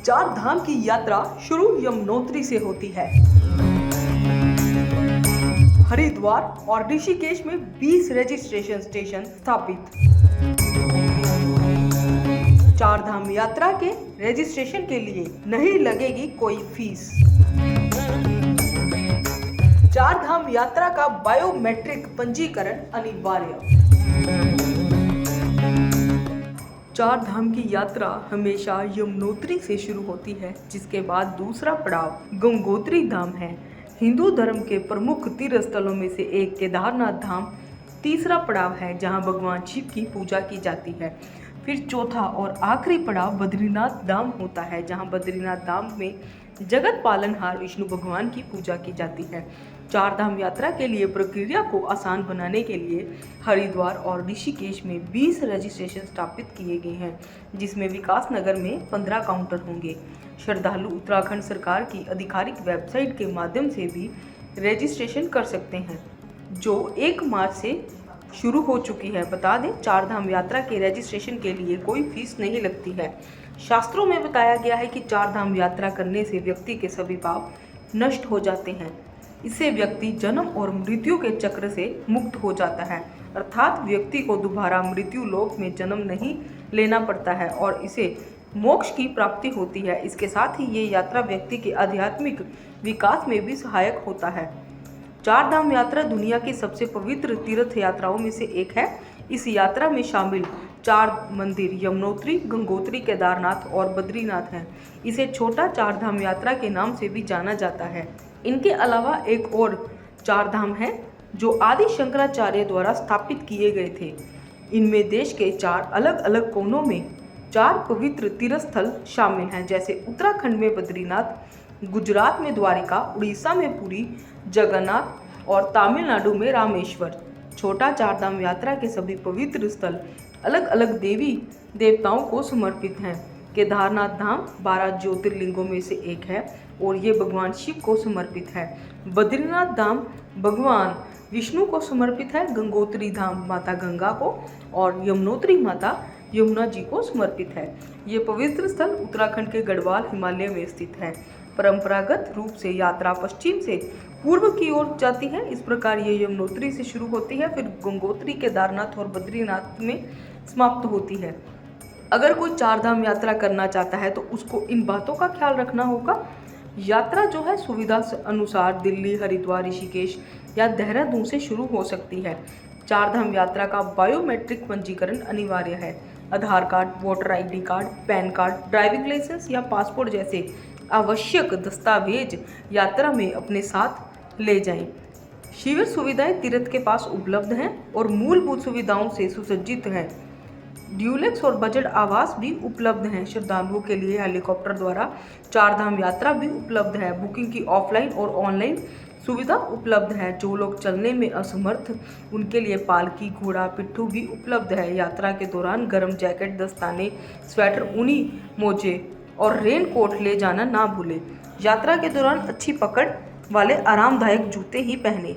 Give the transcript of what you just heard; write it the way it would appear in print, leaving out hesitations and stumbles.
चार धाम की यात्रा शुरू यमुनोत्री से होती है। हरिद्वार और ऋषिकेश में 20 रजिस्ट्रेशन स्टेशन स्थापित। चार धाम यात्रा के रजिस्ट्रेशन के लिए नहीं लगेगी कोई फीस। चार धाम यात्रा का बायोमेट्रिक पंजीकरण अनिवार्य। चार धाम की यात्रा हमेशा यमुनोत्री से शुरू होती है, जिसके बाद दूसरा पड़ाव गंगोत्री धाम है। हिंदू धर्म के प्रमुख तीर्थ स्थलों में से एक केदारनाथ धाम तीसरा पड़ाव है, जहां भगवान शिव की पूजा की जाती है। फिर चौथा और आखिरी पड़ाव बद्रीनाथ धाम होता है, जहां बद्रीनाथ धाम में जगत पालनहार विष्णु भगवान की पूजा की जाती है। चार धाम यात्रा के लिए प्रक्रिया को आसान बनाने के लिए हरिद्वार और ऋषिकेश में 20 रजिस्ट्रेशन स्थापित किए गए हैं, जिसमें विकास नगर में 15 काउंटर होंगे। श्रद्धालु उत्तराखंड सरकार की आधिकारिक वेबसाइट के माध्यम से भी रजिस्ट्रेशन कर सकते हैं, जो 1 मार्च से शुरू हो चुकी है। बता दें, चार धाम यात्रा के रजिस्ट्रेशन के लिए कोई फीस नहीं लगती है। शास्त्रों में बताया गया है कि चार धाम यात्रा करने से व्यक्ति के सभी पाप नष्ट हो जाते हैं। इससे व्यक्ति जन्म और मृत्यु के चक्र से मुक्त हो जाता है, अर्थात व्यक्ति को दोबारा मृत्यु लोक में जन्म नहीं लेना पड़ता है और इसे मोक्ष की प्राप्ति होती है। इसके साथ ही ये यात्रा व्यक्ति के आध्यात्मिक विकास में भी सहायक होता है। चार धाम यात्रा दुनिया की सबसे पवित्र तीर्थ यात्राओं में से एक है। इस यात्रा में शामिल 4 मंदिर यमुनोत्री, गंगोत्री, केदारनाथ और बद्रीनाथ हैं। इसे छोटा चार धाम यात्रा के नाम से भी जाना जाता है। इनके अलावा एक और चार धाम है जो आदि शंकराचार्य द्वारा स्थापित किए गए थे। इनमें देश के 4 अलग अलग कोनों में 4 पवित्र तीर्थ स्थल शामिल हैं, जैसे उत्तराखंड में बद्रीनाथ, गुजरात में द्वारिका, उड़ीसा में पुरी जगन्नाथ और तमिलनाडु में रामेश्वर। छोटा चार धाम यात्रा के सभी पवित्र स्थल अलग अलग देवी देवताओं को समर्पित हैं। केदारनाथ धाम 12 ज्योतिर्लिंगों में से एक है और ये भगवान शिव को समर्पित है। बद्रीनाथ धाम भगवान विष्णु को समर्पित है। गंगोत्री धाम माता गंगा को और यमुनोत्री माता यमुना जी को समर्पित है। ये पवित्र स्थल उत्तराखंड के गढ़वाल हिमालय में स्थित है। परंपरागत रूप से यात्रा पश्चिम से पूर्व की ओर जाती है। इस प्रकार ये यमुनोत्री से शुरू होती है, फिर गंगोत्री, केदारनाथ और बद्रीनाथ में समाप्त होती है। अगर कोई चार धाम यात्रा करना चाहता है तो उसको इन बातों का ख्याल रखना होगा। यात्रा जो है सुविधा अनुसार दिल्ली, हरिद्वार, ऋषिकेश या देहरादून से शुरू हो सकती है। चार धाम यात्रा का बायोमेट्रिक पंजीकरण अनिवार्य है। Aadhaar card, voter ID card, PAN card, driving licence या पासपोर्ट जैसे आवश्यक दस्तावेज यात्रा में अपने साथ ले जाएं। शिविर सुविधाएं तीर्थ के पास उपलब्ध हैं और मूलभूत सुविधाओं से सुसज्जित हैं। ड्यूलेक्स और बजट आवास भी उपलब्ध हैं। श्रद्धालुओं के लिए हेलीकॉप्टर द्वारा चार धाम यात्रा भी उपलब्ध है। बुकिंग की ऑफलाइन और ऑनलाइन सुविधा उपलब्ध है। जो लोग चलने में असमर्थ, उनके लिए पालकी, घोड़ा, पिट्ठू भी उपलब्ध है। यात्रा के दौरान गर्म जैकेट, दस्ताने, स्वेटर, ऊनी मोजे और रेन कोट ले जाना ना भूलें। यात्रा के दौरान अच्छी पकड़ वाले आरामदायक जूते ही पहने।